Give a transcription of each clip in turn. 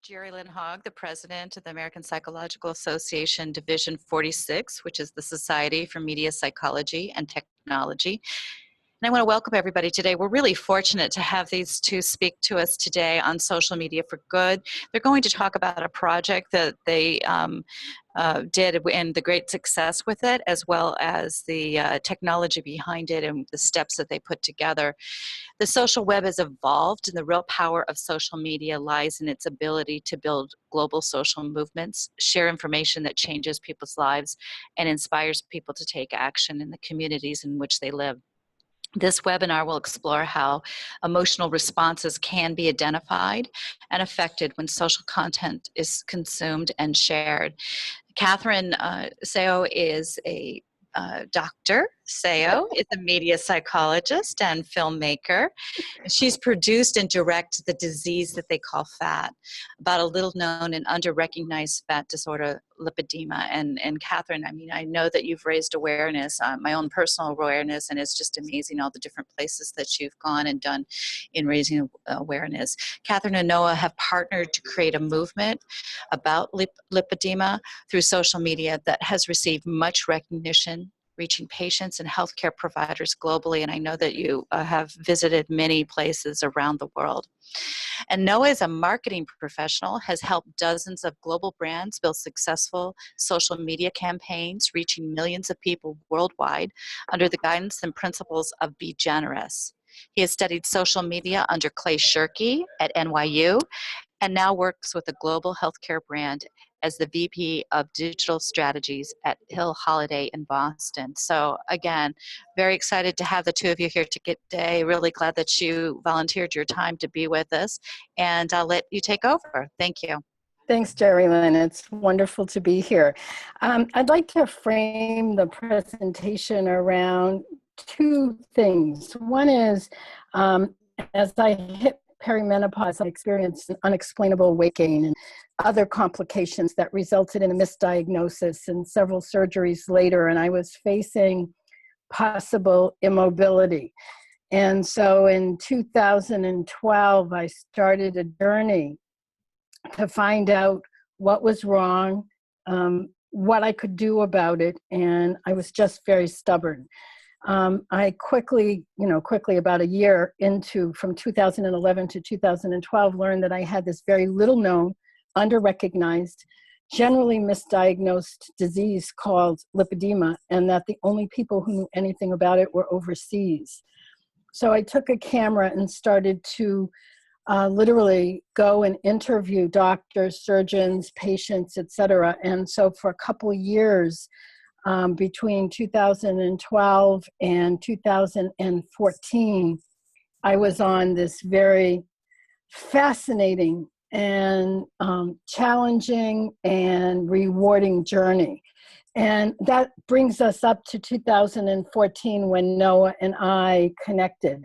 Jerry Lynn Hogg, the president of the American Psychological Association Division 46, which is the Society for Media Psychology and Technology. And I want to welcome everybody today. We're really fortunate to have these two speak to us today on Social Media for Good. They're going to talk about a project that they did and the great success with it, as well as the technology behind it and the steps that they put together. The social web has evolved, and the real power of social media lies in its ability to build global social movements, share information that changes people's lives, and inspires people to take action in the communities in which they live. This webinar will explore how emotional responses can be identified and affected when social content is consumed and shared. Catherine Seo is a Dr. Seo is a media psychologist and filmmaker. She's produced and directed The Disease That They Call Fat, about a little known and under-recognized fat disorder, lipedema. And Catherine, I mean, I know that you've raised awareness, my own personal awareness, and it's just amazing all the different places that you've gone and done in raising awareness. Catherine and Noah have partnered to create a movement about lipedema through social media that has received much recognition, reaching patients and healthcare providers globally. And I know that you have visited many places around the world. And Noah is a marketing professional, has helped dozens of global brands build successful social media campaigns, reaching millions of people worldwide under the guidance and principles of Be Generous. He has studied social media under Clay Shirky at NYU, and now works with a global healthcare brand as the VP of Digital Strategies at Hill Holiday in Boston. So again, very excited to have the two of you here today. Really glad that you volunteered your time to be with us, and I'll let you take over. Thank you. Thanks, Jerry Lynn. It's wonderful to be here. I'd like to frame the presentation around two things. One is, as I hit perimenopause, I experienced an unexplainable weight gain and other complications that resulted in a misdiagnosis and several surgeries later, and I was facing possible immobility. And so in 2012, I started a journey to find out what was wrong, what I could do about it, and I was just very stubborn. I quickly about a year into, from 2011 to 2012, learned that I had this very little known, under-recognized, generally misdiagnosed disease called lipedema, and that the only people who knew anything about it were overseas. So I took a camera and started to literally go and interview doctors, surgeons, patients, etc. And so for a couple of years, between 2012 and 2014, I was on this very fascinating and challenging and rewarding journey. And that brings us up to 2014 when Noah and I connected.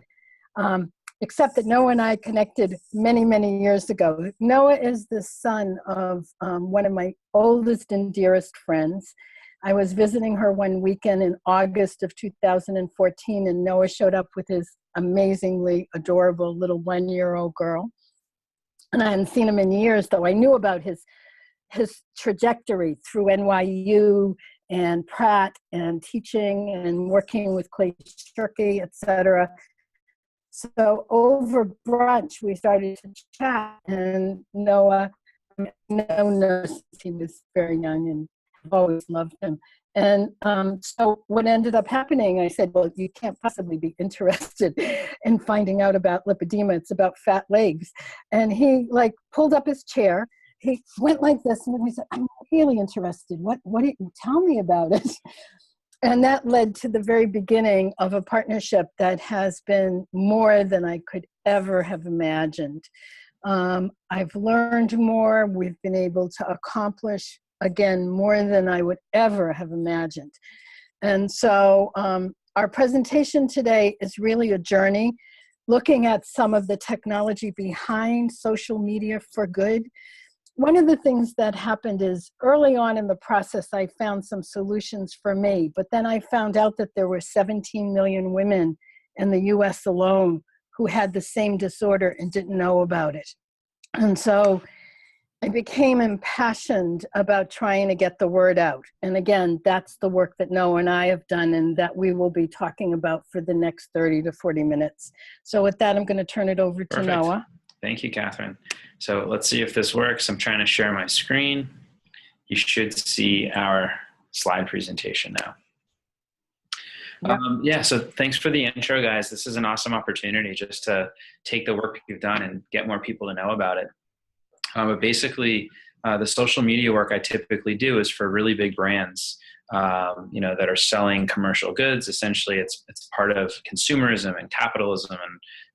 Except that Noah and I connected many, many years ago. Noah is the son of one of my oldest and dearest friends. I was visiting her one weekend in August of 2014, and Noah showed up with his amazingly adorable little one-year-old girl. And I hadn't seen him in years, though I knew about his trajectory through NYU and Pratt and teaching and working with Clay Shirky, etc. So over brunch, we started to chat, and Noah, he was very young, and I've always loved him. And so what ended up happening, I said, well, you can't possibly be interested in finding out about lipedema. It's about fat legs. And he pulled up his chair. He went like this, and then he said, I'm really interested. What did you tell me about it? And that led to the very beginning of a partnership that has been more than I could ever have imagined. I've learned more. We've been able to accomplish, again, more than I would ever have imagined. And so our presentation today is really a journey looking at some of the technology behind social media for good. One of the things that happened is early on in the process, I found some solutions for me, but then I found out that there were 17 million women in the US alone who had the same disorder and didn't know about it. And so I became impassioned about trying to get the word out. And again, that's the work that Noah and I have done and that we will be talking about for the next 30 to 40 minutes. So with that, I'm going to turn it over to Perfect. Noah. Thank you, Catherine. So let's see if this works. I'm trying to share my screen. You should see our slide presentation now. Yep. So thanks for the intro, guys. This is an awesome opportunity just to take the work you've done and get more people to know about it. But basically, the social media work I typically do is for really big brands, that are selling commercial goods. Essentially, it's part of consumerism and capitalism,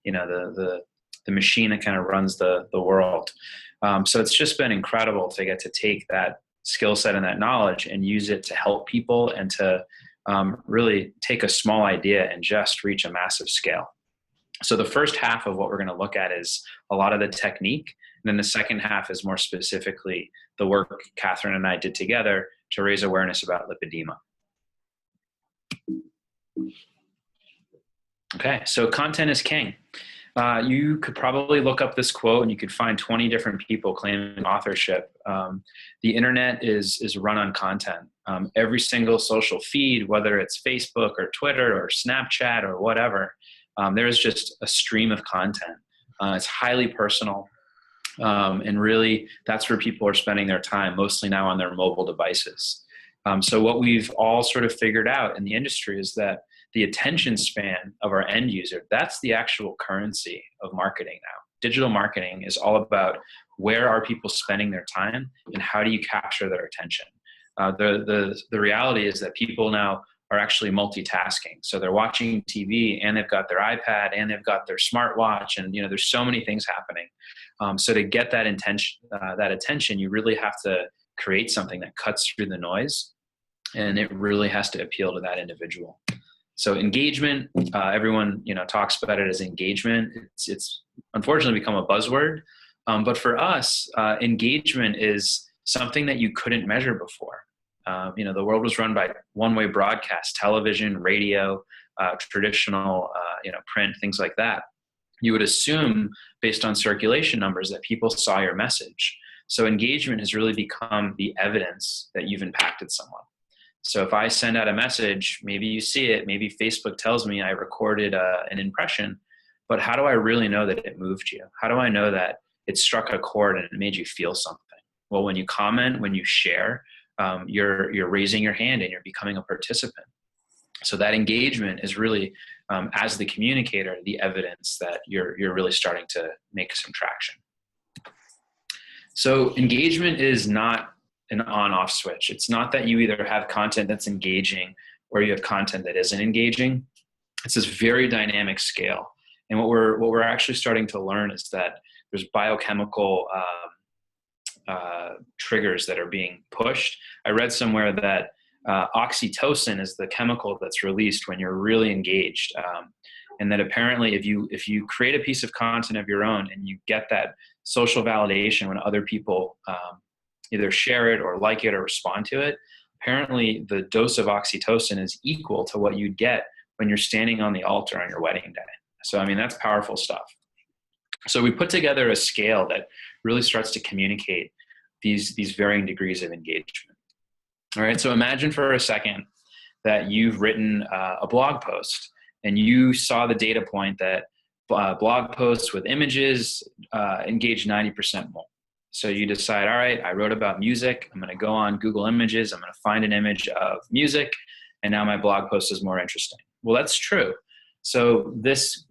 and the machine that kind of runs the world. So it's just been incredible to get to take that skill set and that knowledge and use it to help people and to really take a small idea and just reach a massive scale. So the first half of what we're going to look at is a lot of the technique. And then the second half is more specifically the work Catherine and I did together to raise awareness about lipedema. Okay, so content is king. You could probably look up this quote and you could find 20 different people claiming authorship. The internet is run on content. Every single social feed, whether it's Facebook or Twitter or Snapchat or whatever, there is just a stream of content. It's highly personal. And really, that's where people are spending their time, mostly now on their mobile devices. So what we've all sort of figured out in the industry is that the attention span of our end user, that's the actual currency of marketing now. Digital marketing is all about where are people spending their time and how do you capture their attention. The reality is that people now are actually multitasking. So they're watching TV and they've got their iPad and they've got their smartwatch, and there's so many things happening. So to get that attention, you really have to create something that cuts through the noise, and it really has to appeal to that individual. So engagement, everyone talks about it as engagement. It's unfortunately become a buzzword, but for us, engagement is something that you couldn't measure before. The world was run by one-way broadcast, television, radio, traditional, print, things like that. You would assume, based on circulation numbers, that people saw your message. So engagement has really become the evidence that you've impacted someone. So if I send out a message, maybe you see it, maybe Facebook tells me I recorded an impression, but how do I really know that it moved you? How do I know that it struck a chord and it made you feel something? Well, when you comment, when you share, you're raising your hand and you're becoming a participant. So that engagement is really, as the communicator, the evidence that you're really starting to make some traction. So engagement is not an on-off switch. It's not that you either have content that's engaging or you have content that isn't engaging. It's this very dynamic scale. And what we're actually starting to learn is that there's biochemical triggers that are being pushed. I read somewhere that oxytocin is the chemical that's released when you're really engaged, and that apparently if you create a piece of content of your own and you get that social validation when other people either share it or like it or respond to it, apparently the dose of oxytocin is equal to what you'd get when you're standing on the altar on your wedding day. So that's powerful stuff. So we put together a scale that really starts to communicate these varying degrees of engagement. All right, so imagine for a second that you've written a blog post and you saw the data point that blog posts with images engage 90% more. So you decide, all right, I wrote about music. I'm going to go on Google Images. I'm going to find an image of music, and now my blog post is more interesting. Well, that's true. So this,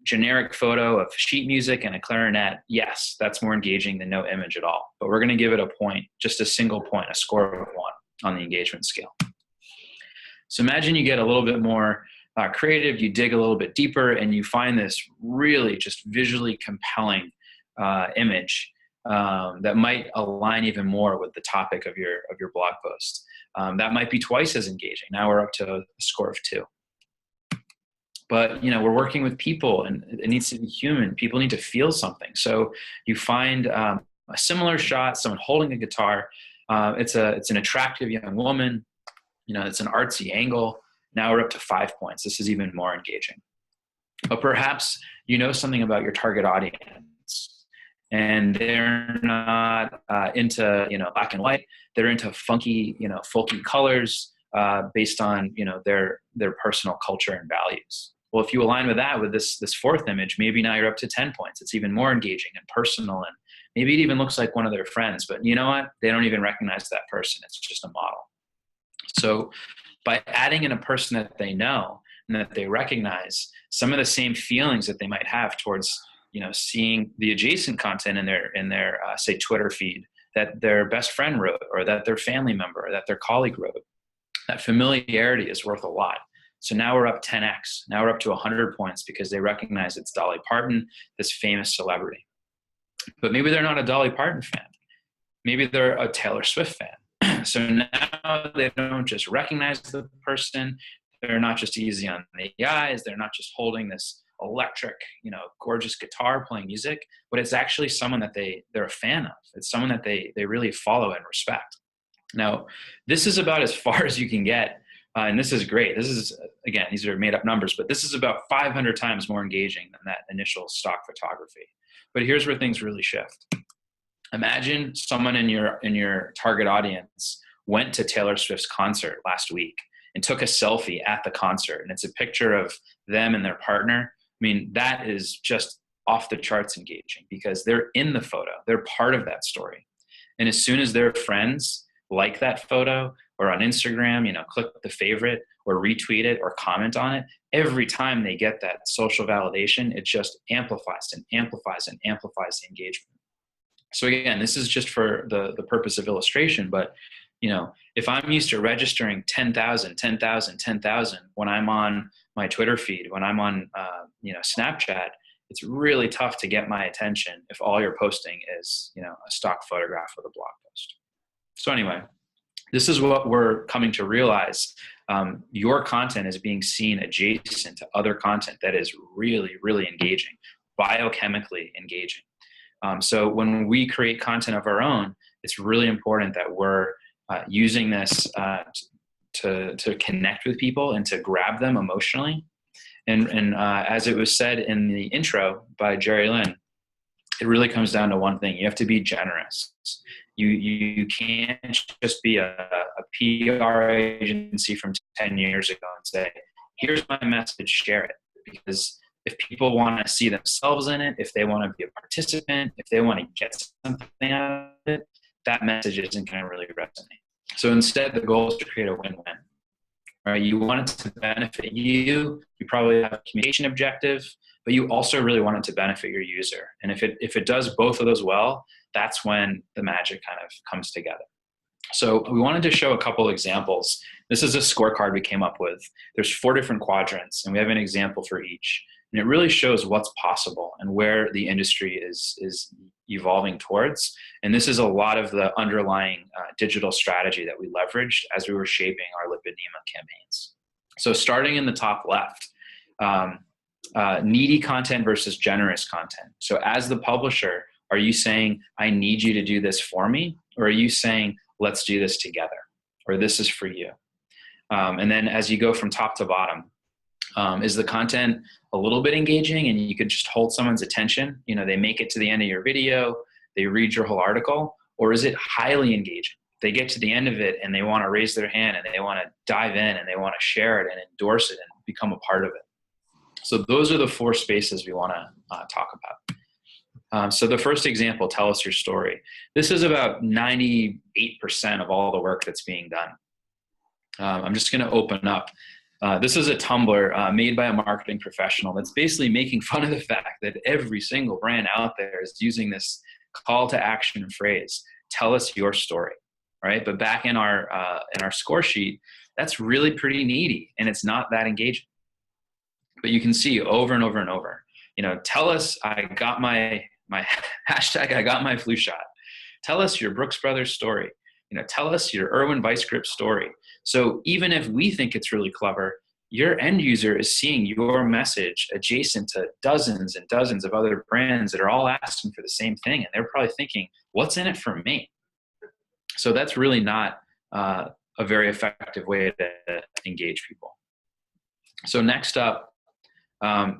generic photo of sheet music and a clarinet, yes, that's more engaging than no image at all. But we're going to give it a point, just a single point, a score of 1 on the engagement scale. So imagine you get a little bit more creative, you dig a little bit deeper, and you find this really just visually compelling image that might align even more with the topic of your blog post. That might be twice as engaging. Now we're up to a score of 2. But we're working with people, and it needs to be human. People need to feel something. So you find a similar shot, someone holding a guitar. It's an attractive young woman. It's an artsy angle. Now we're up to 5 points. This is even more engaging. But perhaps something about your target audience. and they're not into, black and white. They're into funky, folky colors based on, their personal culture and values. Well, if you align with that, with this fourth image, maybe now you're up to 10 points. It's even more engaging and personal, and maybe it even looks like one of their friends, but you know what? They don't even recognize that person. It's just a model. So by adding in a person that they know and that they recognize, some of the same feelings that they might have towards, seeing the adjacent content in their say Twitter feed that their best friend wrote, or that their family member, or that their colleague wrote, that familiarity is worth a lot. So now we're up 10x. Now we're up to 100 points because they recognize it's Dolly Parton, this famous celebrity. But maybe they're not a Dolly Parton fan. Maybe they're a Taylor Swift fan. So now they don't just recognize the person. They're not just easy on the eyes. They're not just holding this electric, gorgeous guitar playing music, but it's actually someone that they're a fan of. It's someone that they really follow and respect. Now, this is about as far as you can get. And this is great. This is, again, these are made up numbers, but this is about 500 times more engaging than that initial stock photography. But here's where things really shift. Imagine someone in your target audience went to Taylor Swift's concert last week and took a selfie at the concert. And it's a picture of them and their partner. I mean, that is just off the charts engaging because they're in the photo. They're part of that story. And as soon as their friends like that photo, or on Instagram, click the favorite or retweet it or comment on it, every time they get that social validation, it just amplifies and amplifies and amplifies the engagement. So again, this is just for the purpose of illustration, but if I'm used to registering 10,000 when I'm on my Twitter feed, when I'm on Snapchat, it's really tough to get my attention if all you're posting is a stock photograph with a blog post. So anyway, this is what we're coming to realize. Your content is being seen adjacent to other content that is really, really engaging, biochemically engaging. So when we create content of our own, it's really important that we're using this to connect with people and to grab them emotionally. And as it was said in the intro by Jerry Lynn, it really comes down to one thing. You have to be generous. You can't just be a PR agency from 10 years ago and say, here's my message, share it. Because if people want to see themselves in it, if they want to be a participant, if they want to get something out of it, that message isn't going to really resonate. So instead, the goal is to create a win-win. Right? You want it to benefit you. You probably have a communication objective, but you also really want it to benefit your user. And if it does both of those well, that's when the magic kind of comes together. So we wanted to show a couple examples. This is a scorecard we came up with. There's 4 different quadrants, and we have an example for each. And it really shows what's possible and where the industry is evolving towards. And this is a lot of the underlying digital strategy that we leveraged as we were shaping our Lipedema campaigns. So starting in the top left, needy content versus generous content. So as the publisher, are you saying, I need you to do this for me? Or are you saying, let's do this together? Or this is for you? And then as you go from top to bottom, is the content a little bit engaging and you could just hold someone's attention? They make it to the end of your video, they read your whole article, or is it highly engaging? They get to the end of it and they want to raise their hand and they want to dive in and they want to share it and endorse it and become a part of it. So those are the 4 spaces we want to talk about. So the first example, tell us your story. This is about 98% of all the work that's being done. I'm just going to open up. This is a Tumblr made by a marketing professional that's basically making fun of the fact that every single brand out there is using this call to action phrase, tell us your story, right? But back in our score sheet, that's really pretty needy and it's not that engaging. But you can see over and over and over, tell us I got my hashtag, I got my flu shot. Tell us your Brooks Brothers story. Tell us your Irwin Vice Grip story. So even if we think it's really clever, your end user is seeing your message adjacent to dozens and dozens of other brands that are all asking for the same thing. And they're probably thinking, what's in it for me? So that's really not a very effective way to engage people. So next up,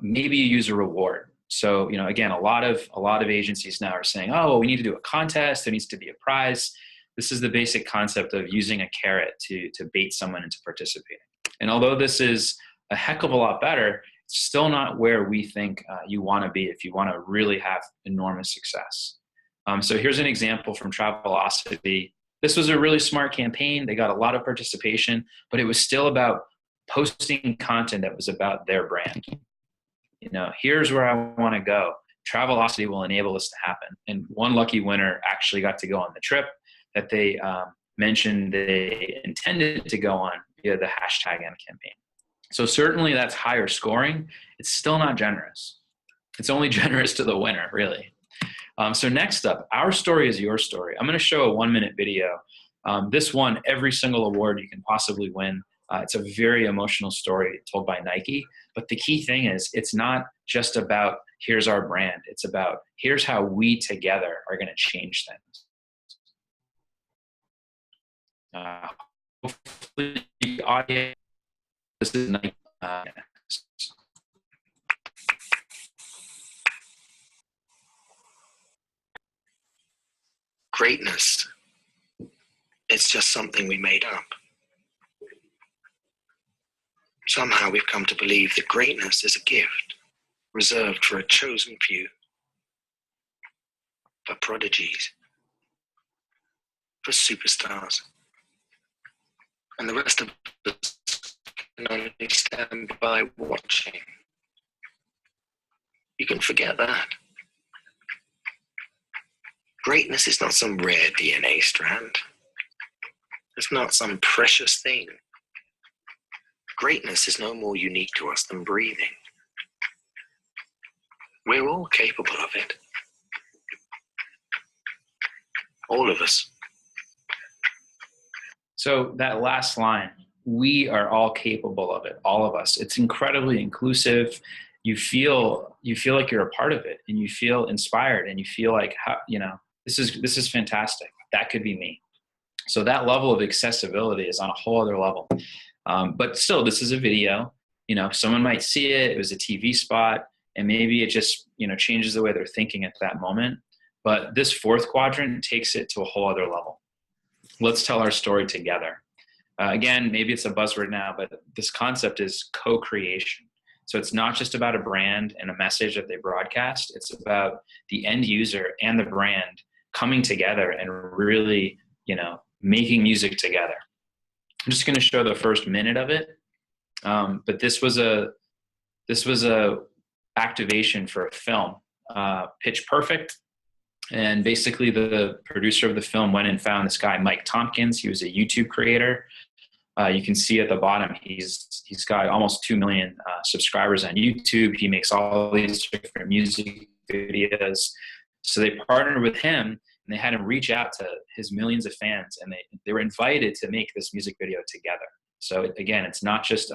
maybe you use a reward. So, again, a lot of agencies now are saying, oh, well, we need to do a contest. There needs to be a prize. This is the basic concept of using a carrot to bait someone into participating. And although this is a heck of a lot better, it's still not where we think you want to be if you want to really have enormous success. So here's an example from Travelocity. This was a really smart campaign. They got a lot of participation, but it was still about posting content that was about their brand. Here's where I want to go. Travelocity will enable this to happen. And one lucky winner actually got to go on the trip that they mentioned they intended to go on via the hashtag and campaign. So certainly that's higher scoring. It's still not generous. It's only generous to the winner, really. So next up, our story is your story. I'm going to show a 1-minute video. This won every single award you can possibly win. It's a very emotional story told by Nike. But the key thing is, it's not just about here's our brand. It's about here's how we together are going to change things. Hopefully, the audience. This is Nike. Greatness, it's just something we made up. Somehow we've come to believe that greatness is a gift reserved for a chosen few, for prodigies, for superstars. And the rest of us can only stand by watching. You can forget that. Greatness is not some rare DNA strand. It's not some precious thing. Greatness is no more unique to us than breathing. We're all capable of it. All of us. So that last line, we are all capable of it, all of us. It's incredibly inclusive. You feel like you're a part of it, and you feel inspired, and you feel like, this is fantastic. That could be me. So that level of accessibility is on a whole other level. But still, this is a video. Someone might see it. It was a TV spot, and maybe it just changes the way they're thinking at that moment. But this fourth quadrant takes it to a whole other level. Let's tell our story together. Again, maybe it's a buzzword now, but this concept is co-creation. So it's not just about a brand and a message that they broadcast. It's about the end user and the brand coming together and really, making music together. I'm just going to show the first minute of it. But this was a activation for a film, Pitch Perfect. And basically the producer of the film went and found this guy, Mike Tompkins. He was a YouTube creator. You can see at the bottom, he's got almost 2 million subscribers on YouTube. He makes all these different music videos. So they partnered with him, and they had him reach out to his millions of fans, and they were invited to make this music video together. So again, it's not just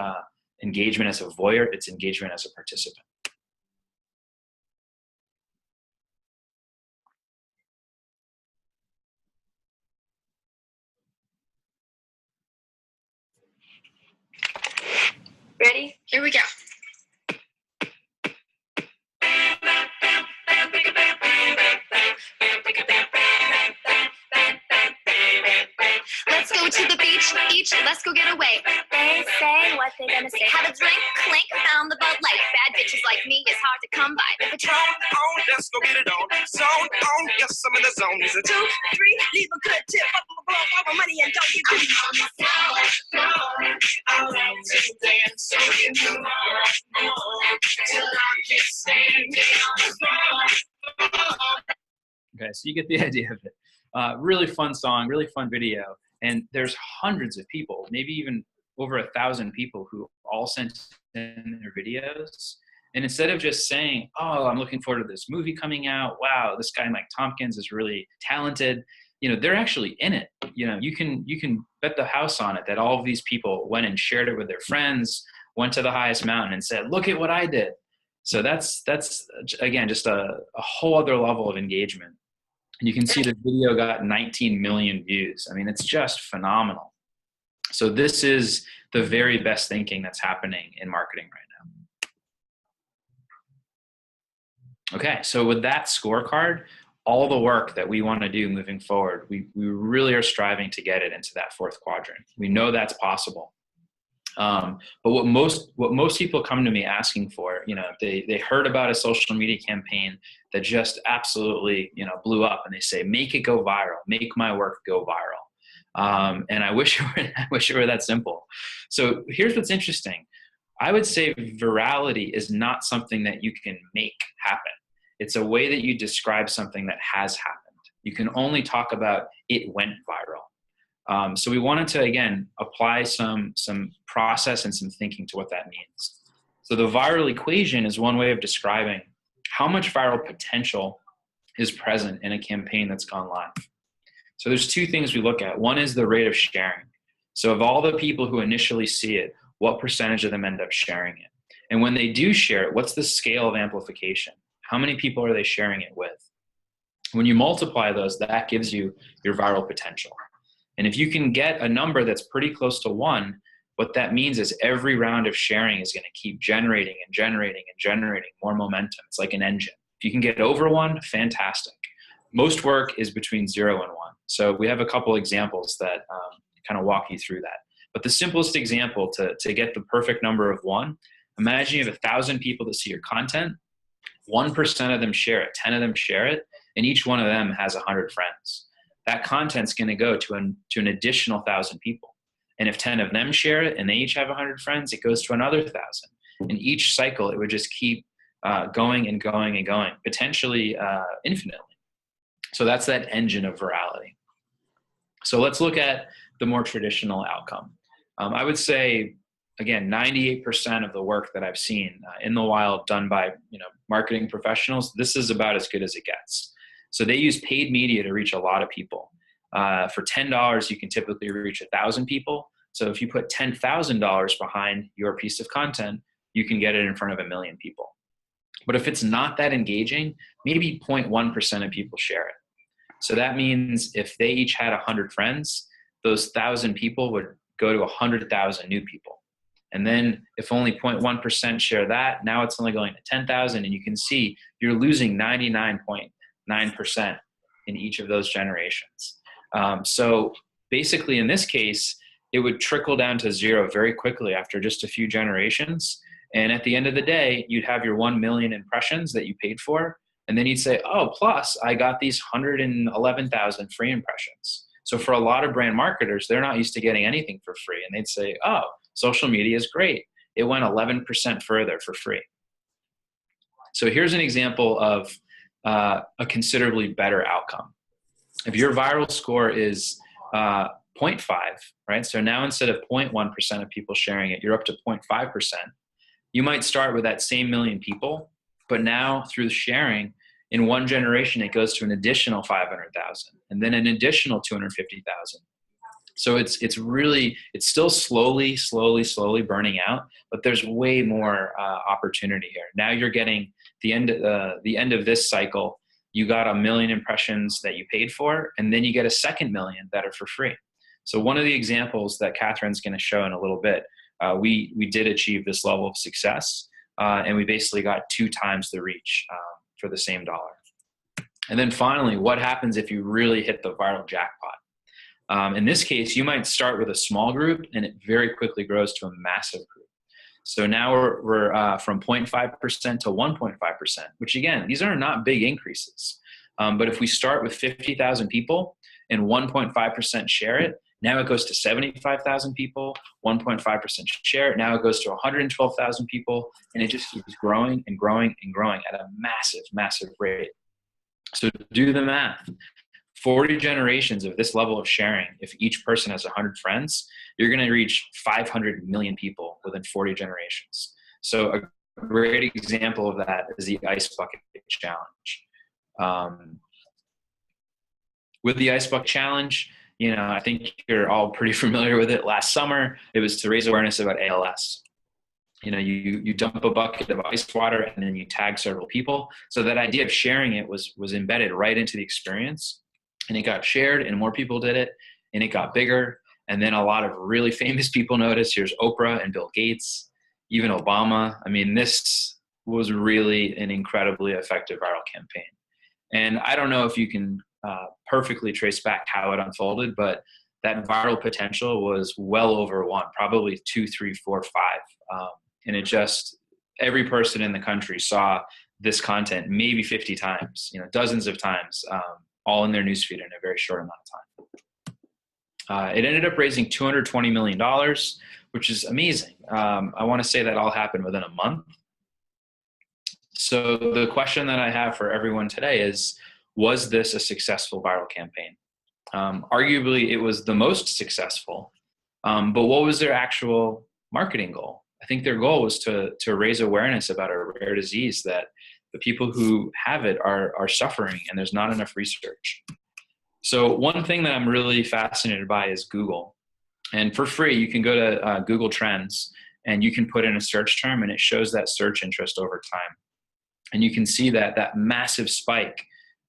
engagement as a voyeur, it's engagement as a participant. Ready? Here we go. Let's go to the beach, let's go get away. They say what they gonna say. Have a drink, clink, found the Bud Light. Bad bitches like me, it's hard to come by. The Patron, on, let's go get it on. Zone on, yes, I'm in the zone. Is it 2, 3, leave a good tip. Blow all my money and don't get greedy. I like to dance, so you know till I get standing on the floor. Okay, so you get the idea of it. Really fun song, really fun video. And there's hundreds of people, maybe even over 1,000 people who all sent in their videos. And instead of just saying, oh, I'm looking forward to this movie coming out. Wow, this guy, Mike Tompkins, is really talented. They're actually in it. You can bet the house on it that all of these people went and shared it with their friends, went to the highest mountain and said, look at what I did. So that's again, just a whole other level of engagement. And you can see the video got 19 million views. I mean, it's just phenomenal. So this is the very best thinking that's happening in marketing right now. Okay, so with that scorecard, all the work that we want to do moving forward, we really are striving to get it into that fourth quadrant. We know that's possible. But what most people come to me asking for, they heard about a social media campaign that just absolutely, blew up, and they say, make it go viral, make my work go viral. And I wish it were that simple. So here's what's interesting. I would say virality is not something that you can make happen. It's a way that you describe something that has happened. You can only talk about it went viral. So we wanted to, again, apply some process and some thinking to what that means. So the viral equation is one way of describing how much viral potential is present in a campaign that's gone live. So there's two things we look at. One is the rate of sharing. So of all the people who initially see it, what percentage of them end up sharing it? And when they do share it, what's the scale of amplification? How many people are they sharing it with? When you multiply those, that gives you your viral potential. And if you can get a number that's pretty close to 1, what that means is every round of sharing is going to keep generating and generating and generating more momentum. It's like an engine. If you can get over 1, fantastic. Most work is between 0 and 1. So we have a couple examples that kind of walk you through that. But the simplest example to get the perfect number of 1, imagine you have 1,000 people that see your content. 1% of them share it, 10 of them share it, and each one of them has 100 friends. That content's going to go to an additional 1,000 people. And if 10 of them share it and they each have 100 friends, it goes to another 1,000. In each cycle, it would just keep going and going and going, potentially infinitely. So that's that engine of virality. So let's look at the more traditional outcome. I would say, again, 98% of the work that I've seen in the wild done by marketing professionals, this is about as good as it gets. So they use paid media to reach a lot of people. For $10, you can typically reach 1,000 people. So if you put $10,000 behind your piece of content, you can get it in front of 1 million people. But if it's not that engaging, maybe 0.1% of people share it. So that means if they each had 100 friends, those 1,000 people would go to 100,000 new people. And then if only 0.1% share that, now it's only going to 10,000, and you can see you're losing 99.9% in each of those generations. So basically in this case, it would trickle down to 0 very quickly after just a few generations. And at the end of the day, you'd have your 1 million impressions that you paid for. And then you'd say, oh, plus I got these 111,000 free impressions. So for a lot of brand marketers, they're not used to getting anything for free. And they'd say, oh, social media is great. It went 11% further for free. So here's an example of a considerably better outcome. If your viral score is 0.5, right? So now instead of 0.1% of people sharing it, you're up to 0.5%. You might start with that same million people, but now through sharing, in one generation, it goes to an additional 500,000 and then an additional 250,000. So it's still slowly burning out, but there's way more opportunity here. Now you're getting the end of this cycle. You got 1 million impressions that you paid for, and then you get a second million that are for free. So one of the examples that Catherine's going to show in a little bit, we did achieve this level of success, and we basically got 2 times the reach for the same dollar. And then finally, what happens if you really hit the viral jackpot? In this case, you might start with a small group, and it very quickly grows to a massive group. So now we're from 0.5% to 1.5%, which again, these are not big increases. But if we start with 50,000 people and 1.5% share it, now it goes to 75,000 people, 1.5% share it, now it goes to 112,000 people, and it just keeps growing and growing and growing at a massive, massive rate. So do the math. 40 generations of this level of sharing, if each person has 100 friends, you're going to reach 500 million people within 40 generations. So a great example of that is the Ice Bucket Challenge. With the Ice Bucket Challenge, I think you're all pretty familiar with it. Last summer, it was to raise awareness about ALS. You dump a bucket of ice water and then you tag several people. So that idea of sharing it was embedded right into the experience. And it got shared and more people did it and it got bigger. And then a lot of really famous people noticed. Here's Oprah and Bill Gates, even Obama. I mean, this was really an incredibly effective viral campaign. And I don't know if you can perfectly trace back how it unfolded, but that viral potential was well over one, probably 2, 3, 4, 5. And it just, every person in the country saw this content maybe 50 times, dozens of times, all in their newsfeed in a very short amount of time. It ended up raising $220 million, which is amazing. I want to say that all happened within a month. So the question that I have for everyone today is, was this a successful viral campaign? Arguably, it was the most successful, but what was their actual marketing goal? I think their goal was to raise awareness about a rare disease that the people who have it are suffering, and there's not enough research. So one thing that I'm really fascinated by is Google. And for free, you can go to Google Trends, and you can put in a search term, and it shows that search interest over time. And you can see that that massive spike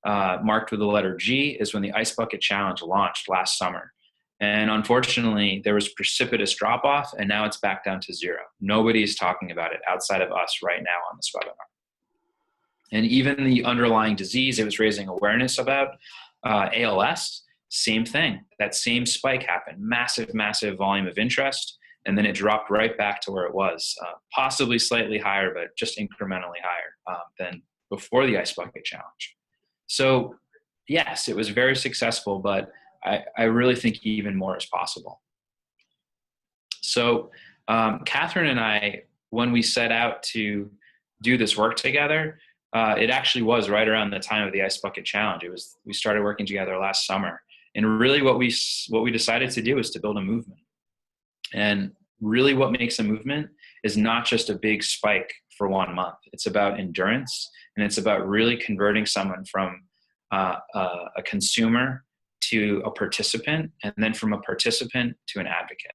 marked with the letter G is when the Ice Bucket Challenge launched last summer. And unfortunately, there was precipitous drop-off, and now it's back down to 0. Nobody's talking about it outside of us right now on this webinar. And even the underlying disease it was raising awareness about, ALS, same thing. That same spike happened, massive, massive volume of interest, and then it dropped right back to where it was, possibly slightly higher, but just incrementally higher than before the Ice Bucket Challenge. So yes, it was very successful, but I really think even more is possible. So Catherine and I, when we set out to do this work together, it actually was right around the time of the Ice Bucket Challenge. We started working together last summer. And really what we decided to do is to build a movement. And really what makes a movement is not just a big spike for 1 month. It's about endurance, and it's about really converting someone from a consumer to a participant, and then from a participant to an advocate.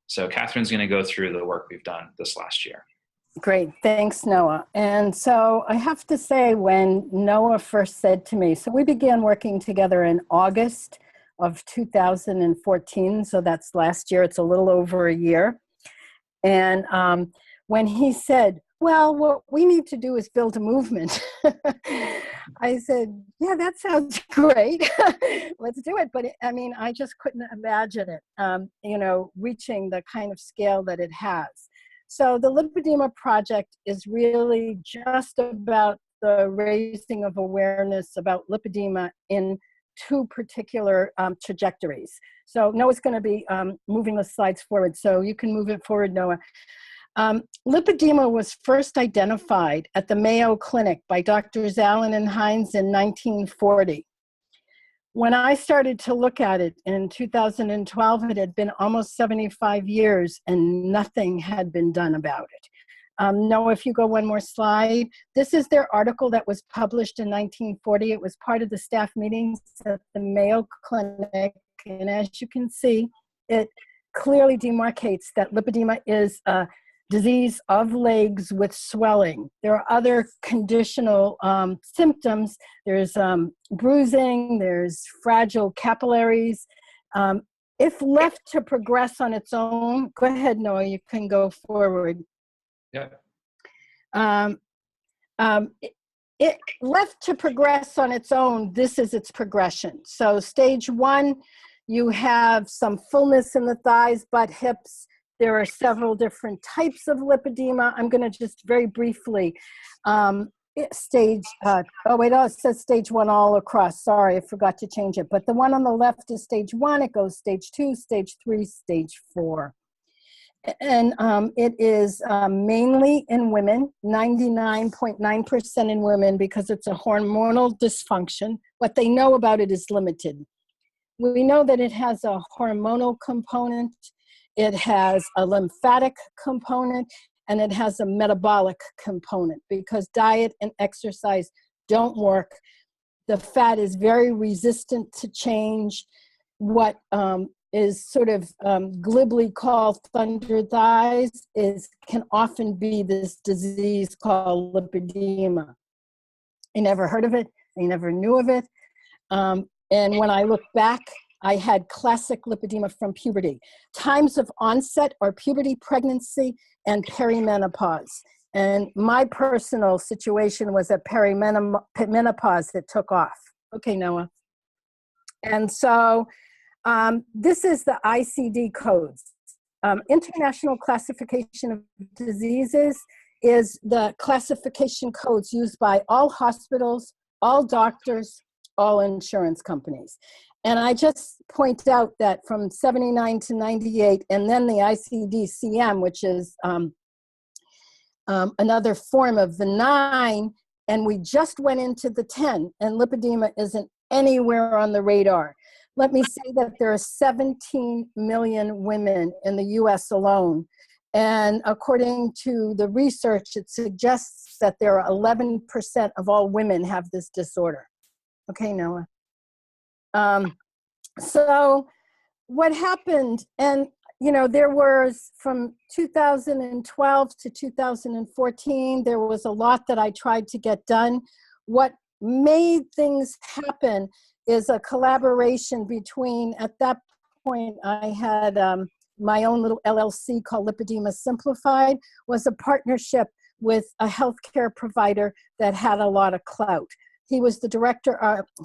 So Catherine's going to go through the work we've done this last year. Great, thanks, Noah. And so I have to say, when Noah first said to me, so we began working together in August of 2014, so that's last year, it's a little over a year. And when he said, well, what we need to do is build a movement, I said, yeah, that sounds great. Let's do it. But I just couldn't imagine it, reaching the kind of scale that it has. So the Lipedema Project is really just about the raising of awareness about lipedema in 2 particular trajectories. So Noah's going to be moving the slides forward, so you can move it forward, Noah. Lipedema was first identified at the Mayo Clinic by Drs. Allen and Hines in 1940. When I started to look at it in 2012, it had been almost 75 years and nothing had been done about it. Noah, if you go one more slide. This is their article that was published in 1940. It was part of the staff meetings at the Mayo Clinic. And as you can see, it clearly demarcates that lipedema is a disease of legs with swelling. There are other conditional symptoms. There's bruising, there's fragile capillaries. If left to progress on its own, go ahead, Noah, you can go forward. Yeah. It left to progress on its own, this is its progression. So stage 1, you have some fullness in the thighs, butt, hips. There are several different types of lipedema. I'm going to just very briefly it says stage 1 all across. Sorry, I forgot to change it. But the one on the left is stage 1. It goes stage 2, stage 3, stage 4. And it is mainly in women, 99.9% in women, because it's a hormonal dysfunction. What they know about it is limited. We know that it has a hormonal component, it has a lymphatic component, and it has a metabolic component, because diet and exercise don't work. The fat is very resistant to change. What is sort of glibly called thunder thighs can often be this disease called lipedema. I never heard of it. I never knew of it. And when I look back, I had classic lipedema from puberty. Times of onset are puberty, pregnancy, and perimenopause. And my personal situation was at perimenopause that took off. Okay, Noah. And so this is the ICD codes. International Classification of Diseases is the classification codes used by all hospitals, all doctors, all insurance companies. And I just point out that from 79 to 98, and then the ICD-CM, which is another form of the 9, and we just went into the 10, and lipedema isn't anywhere on the radar. Let me say that there are 17 million women in the US alone. And according to the research, it suggests that there are 11% of all women have this disorder. Okay, Noah. So what happened, and you know, there was from 2012 to 2014, there was a lot that I tried to get done. What made things happen is a collaboration between, at that point, I had my own little LLC called Lipedema Simplified, was a partnership with a healthcare provider that had a lot of clout. He was the director,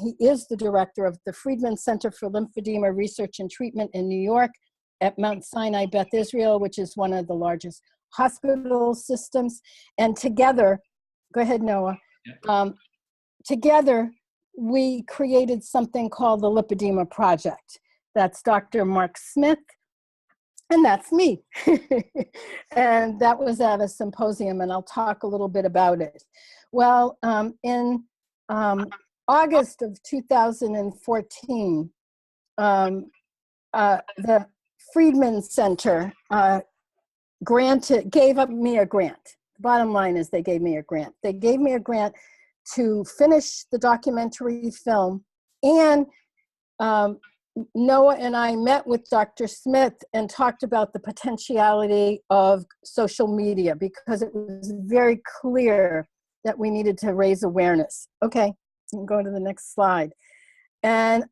he is the director of the Friedman Center for Lymphedema Research and Treatment in New York at Mount Sinai Beth Israel, which is one of the largest hospital systems. And together, go ahead, Noah. Together, we created something called the Lipedema Project. That's Dr. Mark Smith, and that's me. And that was at a symposium, and I'll talk a little bit about it. Well, in August of 2014, the Friedman Center gave me a grant. Bottom line is they gave me a grant. They gave me a grant to finish the documentary film, and Noah and I met with Dr. Smith and talked about the potentiality of social media because it was very clear that we needed to raise awareness. Okay, you can go to the next slide. And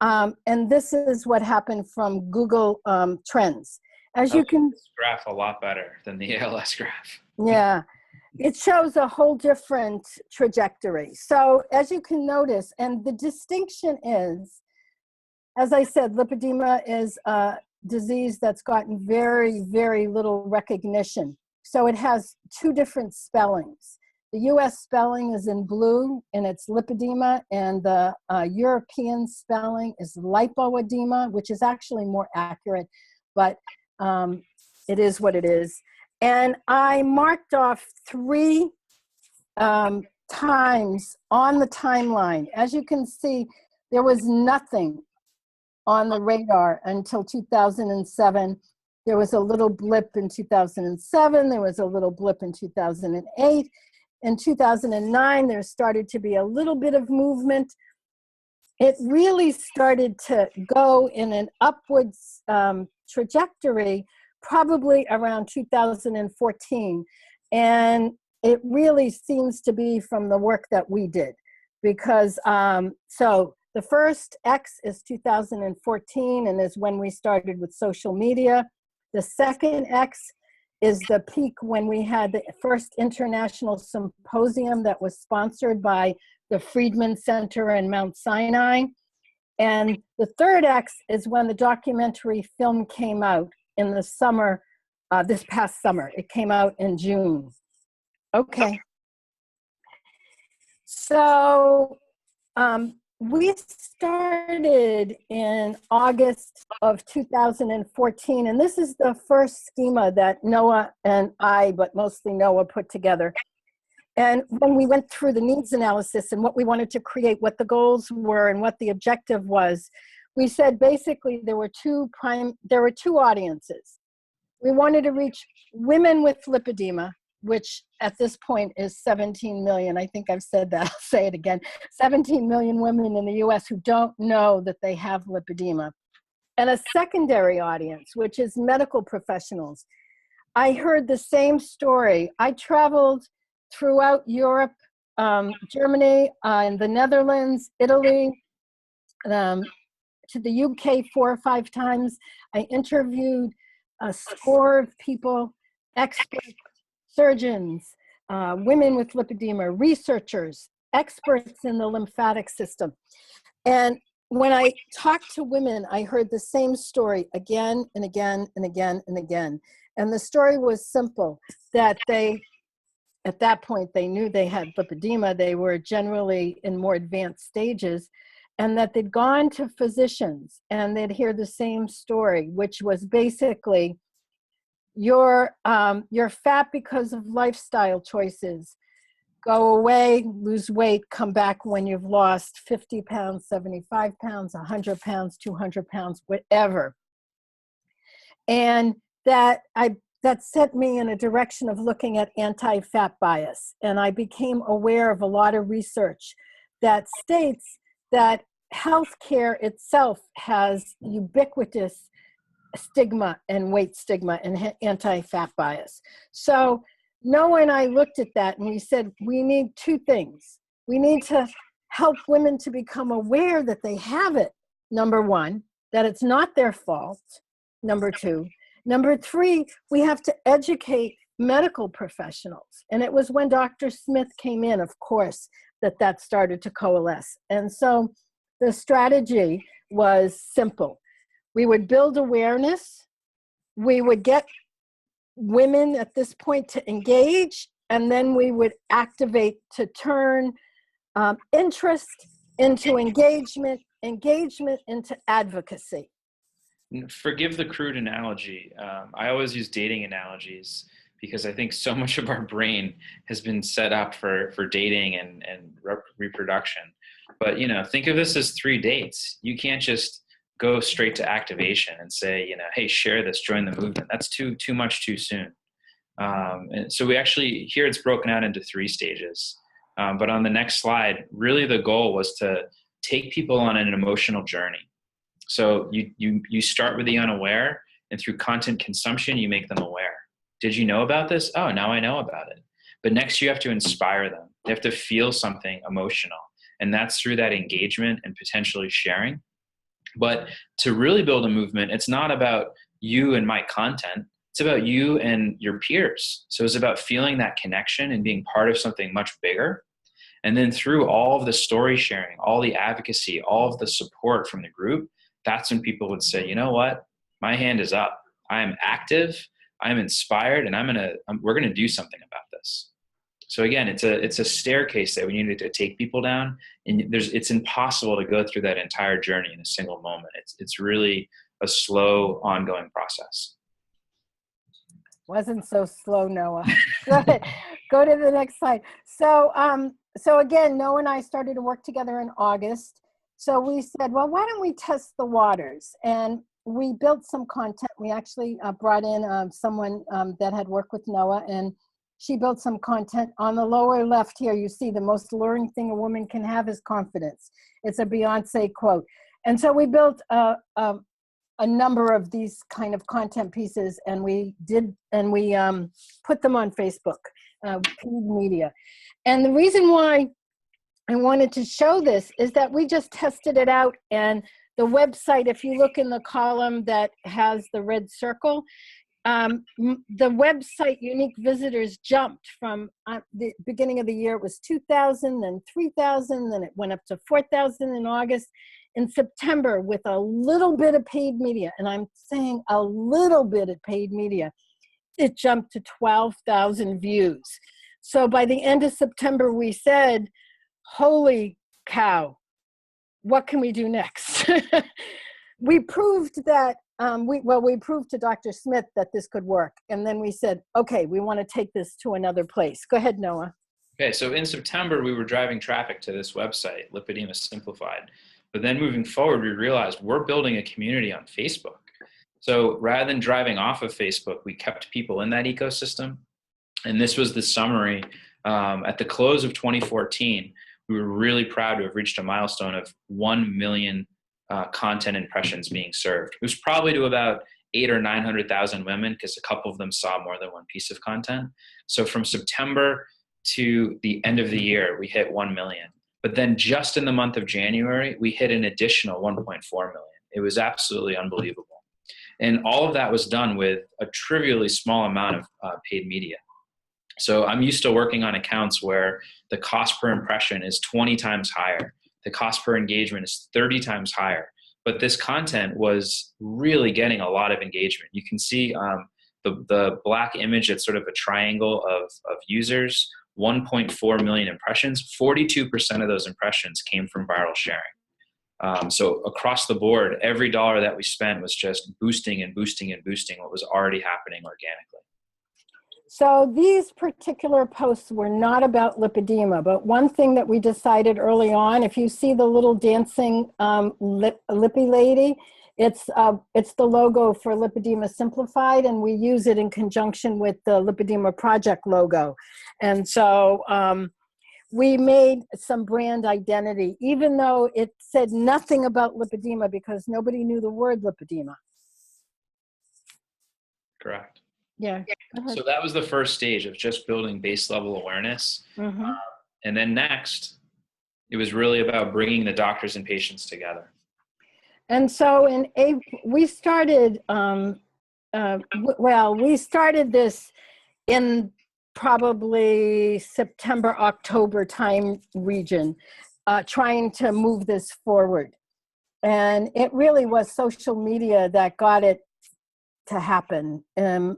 this is what happened from Google Trends. As you can, this graph a lot better than the ALS graph. Yeah, it shows a whole different trajectory. So as you can notice, and the distinction is, as I said, lipedema is a disease that's gotten very, very little recognition. So it has two different spellings. The US spelling is in blue, and it's lipedema, and the European spelling is lipoedema, which is actually more accurate, but it is what it is. And I marked off 3 times on the timeline. As you can see, there was nothing on the radar until 2007. There was a little blip in 2007. There was a little blip in 2008. In 2009, there started to be a little bit of movement. It really started to go in an upwards trajectory probably around 2014. And it really seems to be from the work that we did. Because, so the first X is 2014 and is when we started with social media. The second X is the peak when we had the first international symposium that was sponsored by the Friedman Center and Mount Sinai. And the third X is when the documentary film came out in the summer, this past summer. It came out in June. Okay. So we started in August of 2014, and this is the first schema that Noah and I, but mostly Noah, put together. And when we went through the needs analysis and what we wanted to create, what the goals were and what the objective was, we said basically there were two audiences. We wanted to reach women with lipedema, which at this point is 17 million. I think I've said that, I'll say it again. 17 million women in the US who don't know that they have lipedema. And a secondary audience, which is medical professionals. I heard the same story. I traveled throughout Europe, Germany, and the Netherlands, Italy, to the UK 4 or 5 times. I interviewed a score of people, experts, surgeons, women with lipedema, researchers, experts in the lymphatic system. And when I talked to women, I heard the same story again and again and again and again. And the story was simple, that they, at that point, they knew they had lipedema. They were generally in more advanced stages, and that they'd gone to physicians and they'd hear the same story, which was basically, you're fat because of lifestyle choices. Go away, lose weight, come back when you've lost 50 pounds, 75 pounds, 100 pounds, 200 pounds, whatever. And that sent me in a direction of looking at anti-fat bias. And I became aware of a lot of research that states that healthcare itself has ubiquitous stigma and weight stigma and anti-fat bias. So Noah and I looked at that and we said, we need two things. We need to help women to become aware that they have it, number one, that it's not their fault, number two. Number three, we have to educate medical professionals. And it was when Dr. Smith came in, of course, that started to coalesce. And so the strategy was simple. We would build awareness. We would get women at this point to engage, and then we would activate to turn interest into engagement, engagement into advocacy. Forgive the crude analogy. I always use dating analogies because I think so much of our brain has been set up for dating and reproduction. But, think of this as 3 dates. You can't just go straight to activation and say, hey, share this, join the movement. That's too much too soon. And so we actually, here it's broken out into 3 stages. But on the next slide, really the goal was to take people on an emotional journey. So you start with the unaware, and through content consumption, you make them aware. Did you know about this? Oh, now I know about it. But next you have to inspire them. They have to feel something emotional. And that's through that engagement and potentially sharing. But to really build a movement, it's not about you and my content. It's about you and your peers. So it's about feeling that connection and being part of something much bigger. And then through all of the story sharing, all the advocacy, all of the support from the group, that's when people would say, you know what? My hand is up. I am active. I'm inspired, and we're going to do something about this. So again, it's a staircase that we needed to take people down, and it's impossible to go through that entire journey in a single moment. It's really a slow, ongoing process. Wasn't so slow, Noah. Go to the next slide. So again, Noah and I started to work together in August. So we said, well, why don't we test the waters? And we built some content. We actually brought in someone that had worked with Noah, and she built some content. On the lower left here, you see the most alluring thing a woman can have is confidence. It's a Beyonce quote. And so we built a number of these kind of content pieces, and we put them on Facebook, paid media. And the reason why I wanted to show this is that we just tested it out, and the website, if you look in the column that has the red circle, the website unique visitors jumped from the beginning of the year. It was 2,000, then 3,000, then it went up to 4,000 in August. In September, with a little bit of paid media, and I'm saying a little bit of paid media, it jumped to 12,000 views. So by the end of September, we said, holy cow, what can we do next? We proved that, we proved to Dr. Smith that this could work. And then we said, okay, we want to take this to another place. Go ahead, Noah. Okay, so in September, we were driving traffic to this website, Lipedema Simplified. But then moving forward, we realized we're building a community on Facebook. So rather than driving off of Facebook, we kept people in that ecosystem. And this was the summary. At the close of 2014, we were really proud to have reached a milestone of 1 million content impressions being served. It was probably to about 800,000 or 900,000 women, because a couple of them saw more than one piece of content. So from September to the end of the year, we hit 1 million. But then just in the month of January, we hit an additional 1.4 million. It was absolutely unbelievable. And all of that was done with a trivially small amount of paid media. So I'm used to working on accounts where the cost per impression is 20 times higher. The cost per engagement is 30 times higher. But this content was really getting a lot of engagement. You can see the black image, it's sort of a triangle of users, 1.4 million impressions. 42% of those impressions came from viral sharing. So across the board, every dollar that we spent was just boosting and boosting and boosting what was already happening organically. So these particular posts were not about lipedema, but one thing that we decided early on, if you see the little dancing lippy lady, it's the logo for Lipedema Simplified, and we use it in conjunction with the Lipedema Project logo. And so we made some brand identity, even though it said nothing about lipedema because nobody knew the word lipedema. Correct. Yeah. So that was the first stage of just building base level awareness. Mm-hmm. And then next, it was really about bringing the doctors and patients together. And so in April, we started, we started this in probably September, October time region, trying to move this forward. And it really was social media that got it to happen. And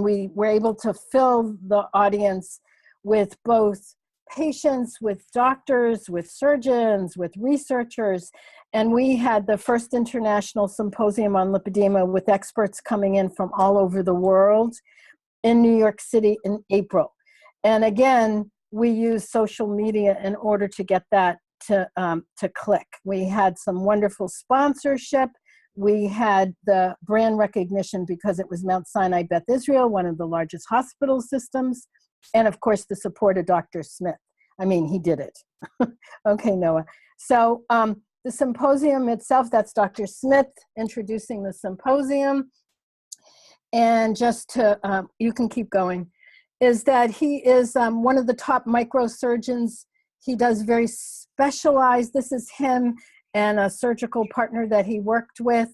we were able to fill the audience with both patients, with doctors, with surgeons, with researchers. And we had the first international symposium on lipedema with experts coming in from all over the world in New York City in April. And again, we used social media in order to get that to click. We had some wonderful sponsorship. We had the brand recognition because it was Mount Sinai Beth Israel, one of the largest hospital systems. And of course, the support of Dr. Smith. I mean, he did it. Okay, Noah. So the symposium itself, that's Dr. Smith introducing the symposium. And just to, you can keep going, is that he is one of the top microsurgeons. He does very specialized, this is him and a surgical partner that he worked with,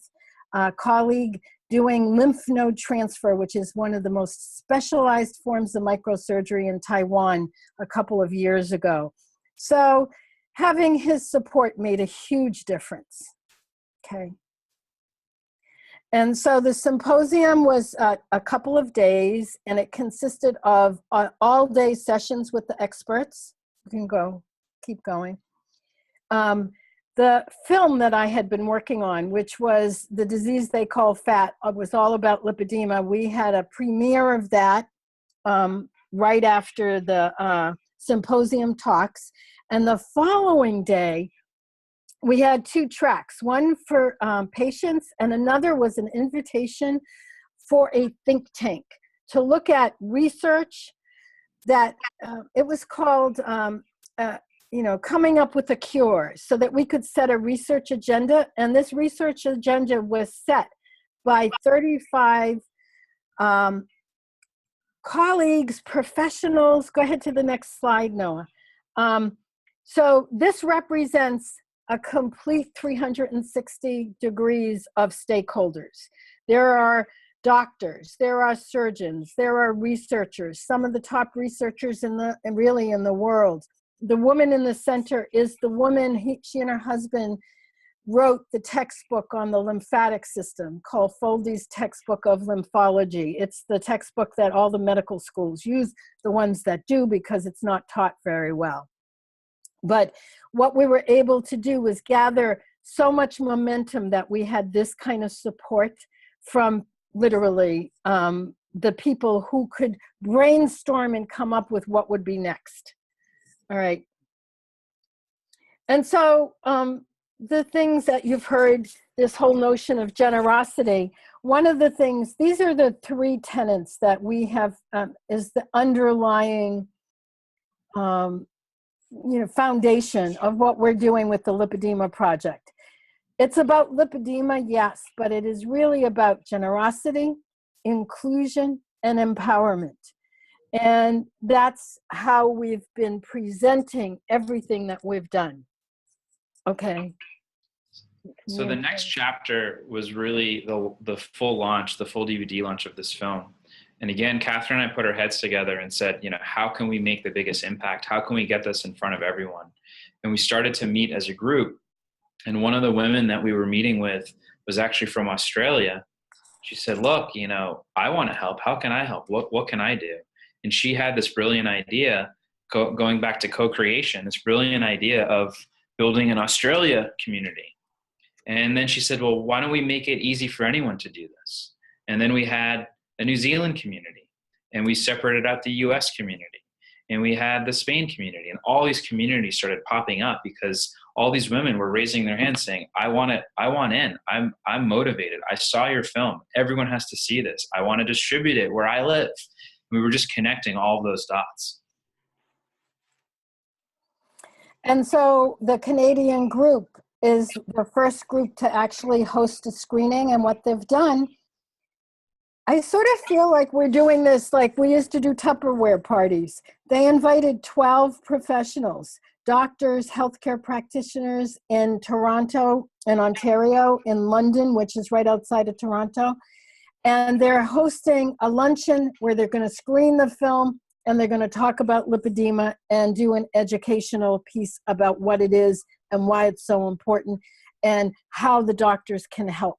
a colleague, doing lymph node transfer, which is one of the most specialized forms of microsurgery in Taiwan a couple of years ago. So having his support made a huge difference, okay? And so the symposium was a couple of days, and it consisted of all-day sessions with the experts. You can go, keep going. The film that I had been working on, which was The Disease They Call Fat, was all about lipedema. We had a premiere of that right after the symposium talks. And the following day, we had two tracks, one for patients and another was an invitation for a think tank to look at research that it was called coming up with a cure, so that we could set a research agenda. And this research agenda was set by 35 colleagues, professionals. Go ahead to the next slide, Noah. So this represents a complete 360 degrees of stakeholders. There are doctors, there are surgeons, there are researchers, some of the top researchers in the world. The woman in the center is the woman, she and her husband wrote the textbook on the lymphatic system called Foldy's Textbook of Lymphology. It's the textbook that all the medical schools use, the ones that do, because it's not taught very well. But what we were able to do was gather so much momentum that we had this kind of support from literally the people who could brainstorm and come up with what would be next. All right. And so the things that you've heard, this whole notion of generosity, one of the things, these are the three tenets that we have, is the underlying foundation of what we're doing with the Lipedema Project. It's about lipedema, yes, but it is really about generosity, inclusion, and empowerment. And that's how we've been presenting everything that we've done. Okay. So the next chapter was really the full launch, the full DVD launch of this film. And again, Catherine and I put our heads together and said, how can we make the biggest impact? How can we get this in front of everyone? And we started to meet as a group. And one of the women that we were meeting with was actually from Australia. She said, look, I want to help. How can I help? What can I do? And she had this brilliant idea, going back to co-creation, this brilliant idea of building an Australia community. And then she said, well, why don't we make it easy for anyone to do this? And then we had a New Zealand community, and we separated out the US community, and we had the Spain community, and all these communities started popping up because all these women were raising their hands saying, I want in, I'm motivated. I saw your film. Everyone has to see this. I want to distribute it where I live. We were just connecting all those dots. And so the Canadian group is the first group to actually host a screening, and what they've done, I sort of feel like we're doing this like we used to do Tupperware parties. They invited 12 professionals, doctors, healthcare practitioners in Toronto, in Ontario, in London, which is right outside of Toronto. And they're hosting a luncheon where they're going to screen the film, and they're going to talk about lipedema and do an educational piece about what it is and why it's so important and how the doctors can help.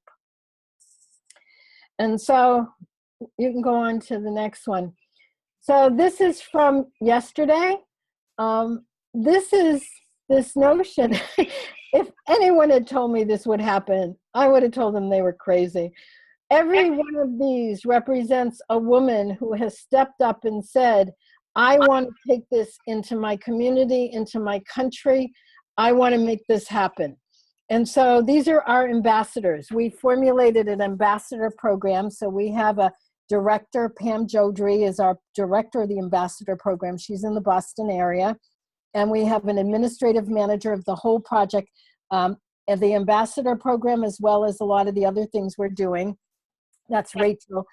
And so you can go on to the next one. So this is from yesterday. This is this notion. If anyone had told me this would happen, I would have told them they were crazy. Every one of these represents a woman who has stepped up and said, I want to take this into my community, into my country. I want to make this happen. And so these are our ambassadors. We formulated an ambassador program. So we have a director, Pam Jodry is our director of the ambassador program. She's in the Boston area. And we have an administrative manager of the whole project and the ambassador program, as well as a lot of the other things we're doing. That's Rachel.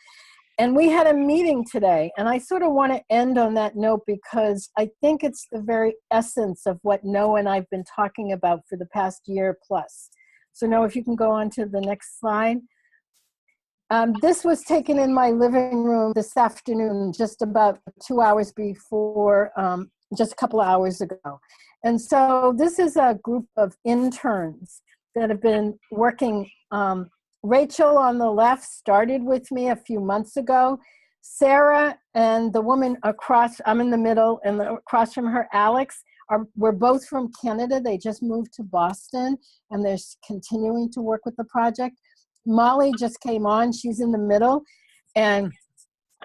And we had a meeting today, and I sort of want to end on that note because I think it's the very essence of what Noah and I've been talking about for the past year plus. So Noah, if you can go on to the next slide. This was taken in my living room this afternoon, just about 2 hours before, just a couple of hours ago. And so this is a group of interns that have been working. Rachel on the left started with me a few months ago. Sarah and the woman across, I'm in the middle, and across from her, Alex, we're both from Canada. They just moved to Boston, and they're continuing to work with the project. Molly just came on. She's in the middle. And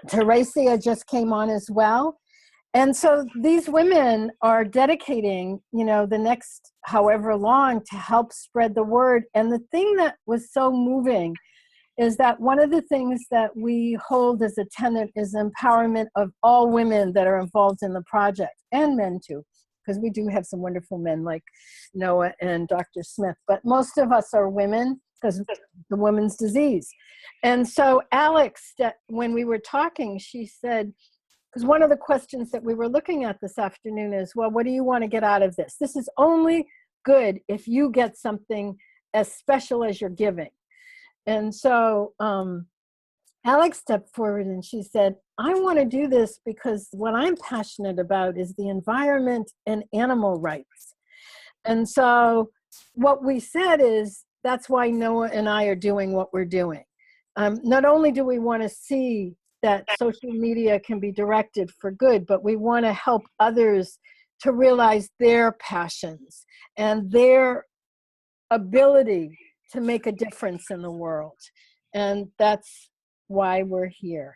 Teresia just came on as well. And so these women are dedicating, the next however long to help spread the word. And the thing that was so moving is that one of the things that we hold as a tenet is empowerment of all women that are involved in the project, and men too, because we do have some wonderful men like Noah and Dr. Smith, but most of us are women because of the women's disease. And so Alex, when we were talking, she said, because one of the questions that we were looking at this afternoon is, well, what do you want to get out of this? This is only good if you get something as special as you're giving. And so Alex stepped forward and she said, I want to do this because what I'm passionate about is the environment and animal rights. And so what we said is, that's why Noah and I are doing what we're doing. Not only do we want to see that social media can be directed for good, but we want to help others to realize their passions and their ability to make a difference in the world. And that's why we're here.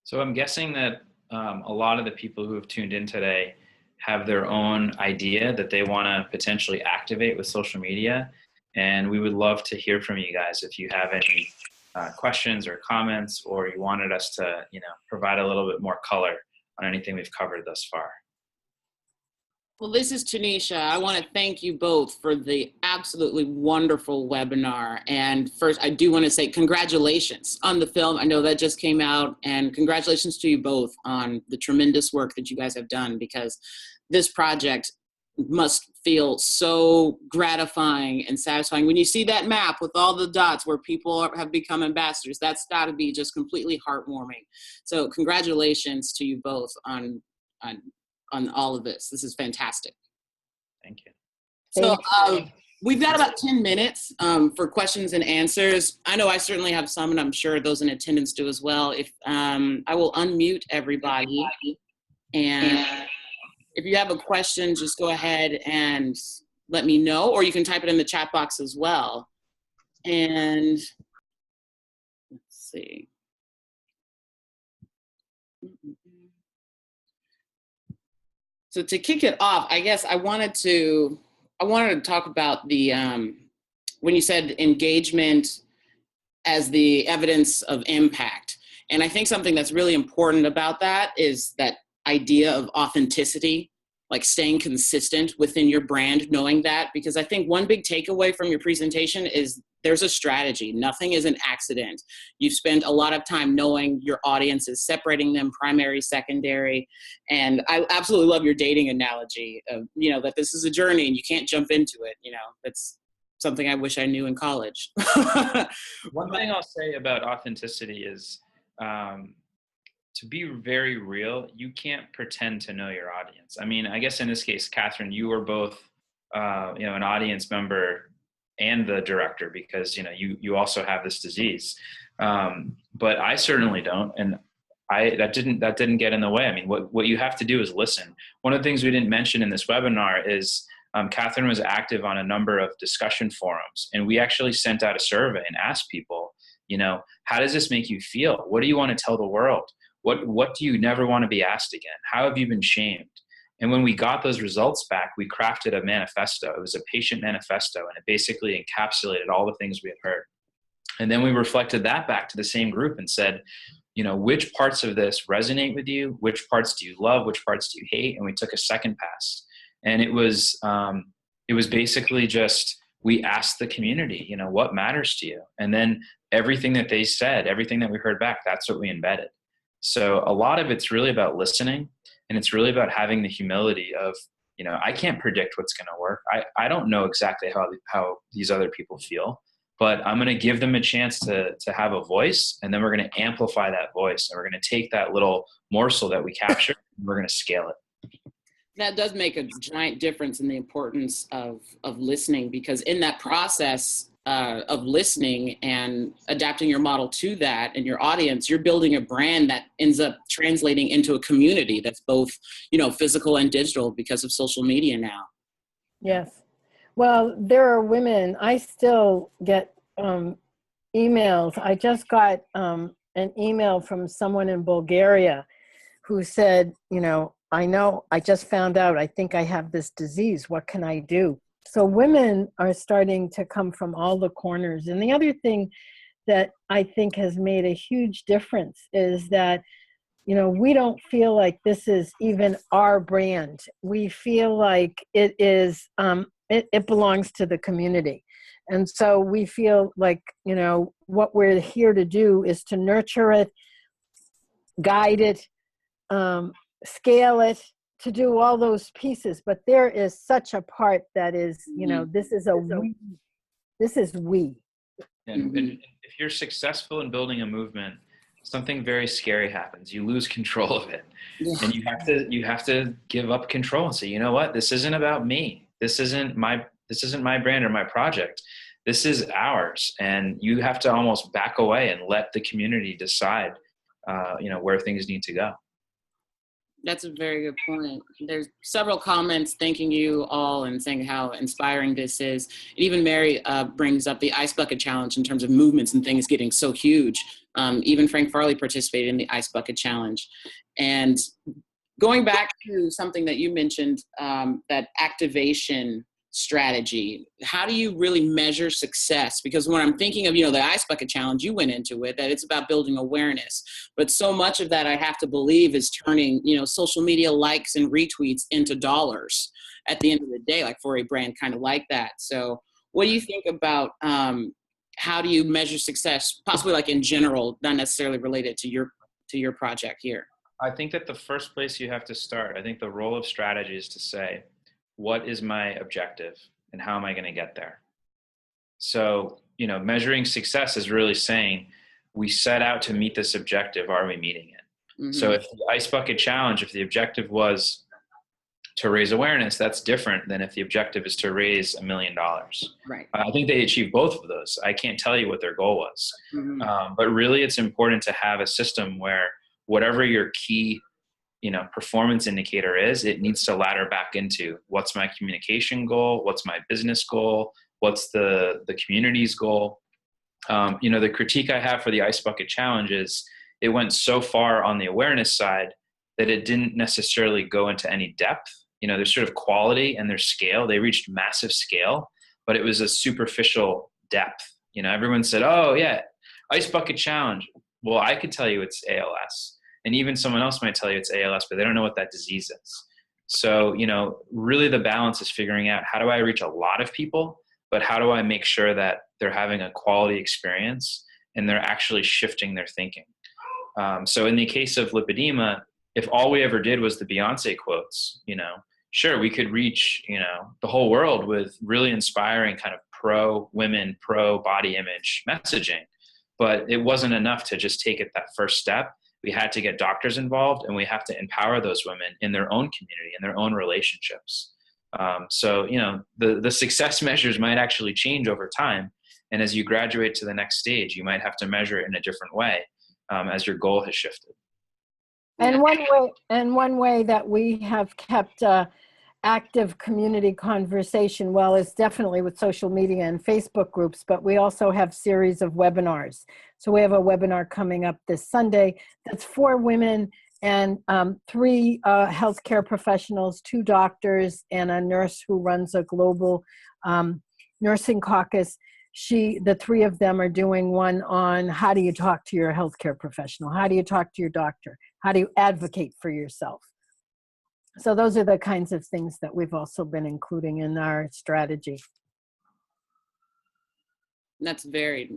So I'm guessing that a lot of the people who have tuned in today have their own idea that they want to potentially activate with social media. And we would love to hear from you guys if you have any questions or comments, or you wanted us to, provide a little bit more color on anything we've covered thus far. Well, this is Tanisha. I want to thank you both for the absolutely wonderful webinar. And first, I do want to say congratulations on the film. I know that just came out, and congratulations to you both on the tremendous work that you guys have done, because this project must feel so gratifying and satisfying. When you see that map with all the dots where people have become ambassadors, that's got to be just completely heartwarming. So congratulations to you both on all of this. This is fantastic. Thank you. So Thank you. we've got about 10 minutes for questions and answers. I know I certainly have some, and I'm sure those in attendance do as well. If I will unmute everybody, and if you have a question, just go ahead and let me know, or you can type it in the chat box as well. And let's see. So to kick it off, I guess I wanted to talk about the when you said engagement as the evidence of impact. And I think something that's really important about that is that idea of authenticity, like staying consistent within your brand, knowing that, because I think one big takeaway from your presentation is there's a strategy. Nothing is an accident. You've spent a lot of time knowing your audiences, separating them primary, secondary. And I absolutely love your dating analogy of, that this is a journey and you can't jump into it. That's something I wish I knew in college. One thing I'll say about authenticity is, to be very real, you can't pretend to know your audience. I mean, I guess in this case, Catherine, you were both, an audience member and the director because, you also have this disease. But I certainly don't. And that didn't get in the way. I mean, what you have to do is listen. One of the things we didn't mention in this webinar is Catherine was active on a number of discussion forums, and we actually sent out a survey and asked people, how does this make you feel? What do you want to tell the world? What do you never want to be asked again? How have you been shamed? And when we got those results back, we crafted a manifesto. It was a patient manifesto, and it basically encapsulated all the things we had heard. And then we reflected that back to the same group and said, which parts of this resonate with you? Which parts do you love? Which parts do you hate? And we took a second pass. And it was basically just, we asked the community, what matters to you? And then everything that they said, everything that we heard back, that's what we embedded. So a lot of it's really about listening, and it's really about having the humility of, I can't predict what's going to work. I don't know exactly how these other people feel, but I'm going to give them a chance to have a voice, and then we're going to amplify that voice, and we're going to take that little morsel that we captured, and we're going to scale it. That does make a giant difference in the importance of listening, because in that process of listening and adapting your model to that and your audience, you're building a brand that ends up translating into a community that's both, physical and digital because of social media now. Yes. Well, there are women, I still get emails. I just got an email from someone in Bulgaria who said, I know, I just found out, I think I have this disease. What can I do? So women are starting to come from all the corners. And the other thing that I think has made a huge difference is that, we don't feel like this is even our brand. We feel like it is, it belongs to the community. And so we feel like, what we're here to do is to nurture it, guide it, scale it, to do all those pieces. But there is such a part that is, this is we. And if you're successful in building a movement, something very scary happens. You lose control of it. Yeah. And you have to give up control and say, you know what, this isn't about me. This isn't my brand or my project. This is ours. And you have to almost back away and let the community decide, where things need to go. That's a very good point. There's several comments thanking you all and saying how inspiring this is. And even Mary brings up the Ice Bucket Challenge in terms of movements and things getting so huge. Even Frank Farley participated in the Ice Bucket Challenge. And going back to something that you mentioned, that activation strategy, how do you really measure success? Because when I'm thinking of, the Ice Bucket Challenge, you went into it, that it's about building awareness. But so much of that, I have to believe, is turning, social media likes and retweets into dollars at the end of the day, like for a brand kind of like that. So what do you think about how do you measure success, possibly like in general, not necessarily related to your project here? I think that the first place you have to start, I think the role of strategy is to say, what is my objective and how am I going to get there? So, measuring success is really saying we set out to meet this objective. Are we meeting it? Mm-hmm. So if the Ice Bucket Challenge, if the objective was to raise awareness, that's different than if the objective is to raise $1 million. Right. I think they achieved both of those. I can't tell you what their goal was. Mm-hmm. But really it's important to have a system where whatever your key, performance indicator is, it needs to ladder back into what's my communication goal? What's my business goal? What's the community's goal? The critique I have for the Ice Bucket Challenge is it went so far on the awareness side that it didn't necessarily go into any depth. There's sort of quality and there's scale. They reached massive scale, but it was a superficial depth. Everyone said, oh yeah, Ice Bucket Challenge. Well, I could tell you it's ALS. And even someone else might tell you it's ALS, but they don't know what that disease is. So, really the balance is figuring out how do I reach a lot of people, but how do I make sure that they're having a quality experience and they're actually shifting their thinking? So in the case of lipedema, if all we ever did was the Beyonce quotes, sure, we could reach, the whole world with really inspiring kind of pro-women, pro-body image messaging. But it wasn't enough to just take it that first step. We had to get doctors involved, and we have to empower those women in their own community, in their own relationships. So, the success measures might actually change over time. And as you graduate to the next stage, you might have to measure it in a different way as your goal has shifted. And one way that we have kept active community conversation, well, is definitely with social media and Facebook groups, but we also have series of webinars. So we have a webinar coming up this Sunday that's for women and 3 healthcare professionals, 2 doctors, and a nurse who runs a global nursing caucus. The 3 of them are doing one on how do you talk to your healthcare professional? How do you talk to your doctor? How do you advocate for yourself? So those are the kinds of things that we've also been including in our strategy. That's very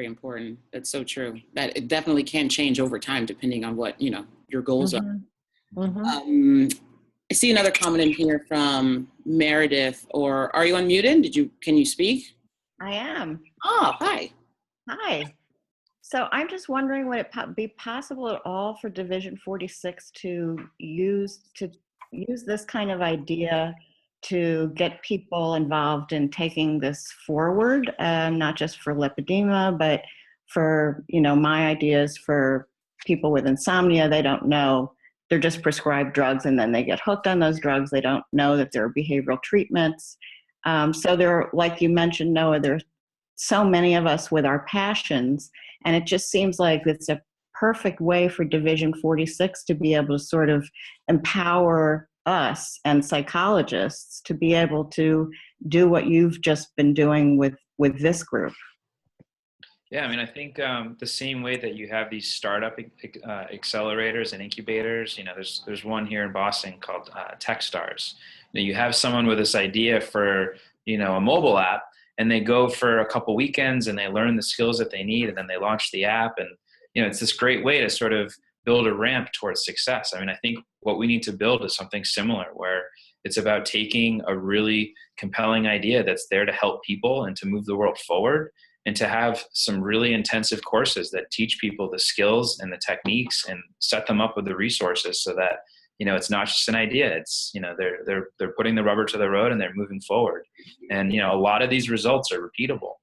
important. That's so true. That it definitely can change over time depending on what, your goals are. Mm-hmm. I see another comment in here from Meredith, or are you unmuted? Can you speak? I am. Oh, hi. Hi. So I'm just wondering, would it be possible at all for Division 46 to use this kind of idea to get people involved in taking this forward, not just for lipedema, but for, my ideas for people with insomnia. They don't know, they're just prescribed drugs and then they get hooked on those drugs. They don't know that there are behavioral treatments. So there, like you mentioned, Noah, there's so many of us with our passions, and it just seems like it's a perfect way for Division 46 to be able to sort of empower us and psychologists to be able to do what you've just been doing with this group. Yeah, I think the same way that you have these startup accelerators and incubators, there's one here in Boston called Techstars. You have someone with this idea for, a mobile app, and they go for a couple weekends and they learn the skills that they need, and then they launch the app. And, it's this great way to sort of build a ramp towards success. I think what we need to build is something similar, where it's about taking a really compelling idea that's there to help people and to move the world forward, and to have some really intensive courses that teach people the skills and the techniques and set them up with the resources so that, it's not just an idea. It's, they're putting the rubber to the road and they're moving forward. And, a lot of these results are repeatable.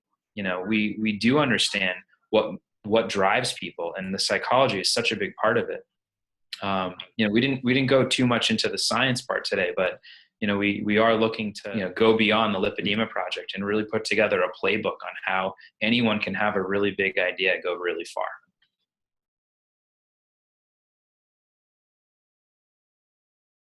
We do understand what drives people, and the psychology is such a big part of it. We didn't go too much into the science part today, but we are looking to go beyond the Lipedema Project and really put together a playbook on how anyone can have a really big idea go really far.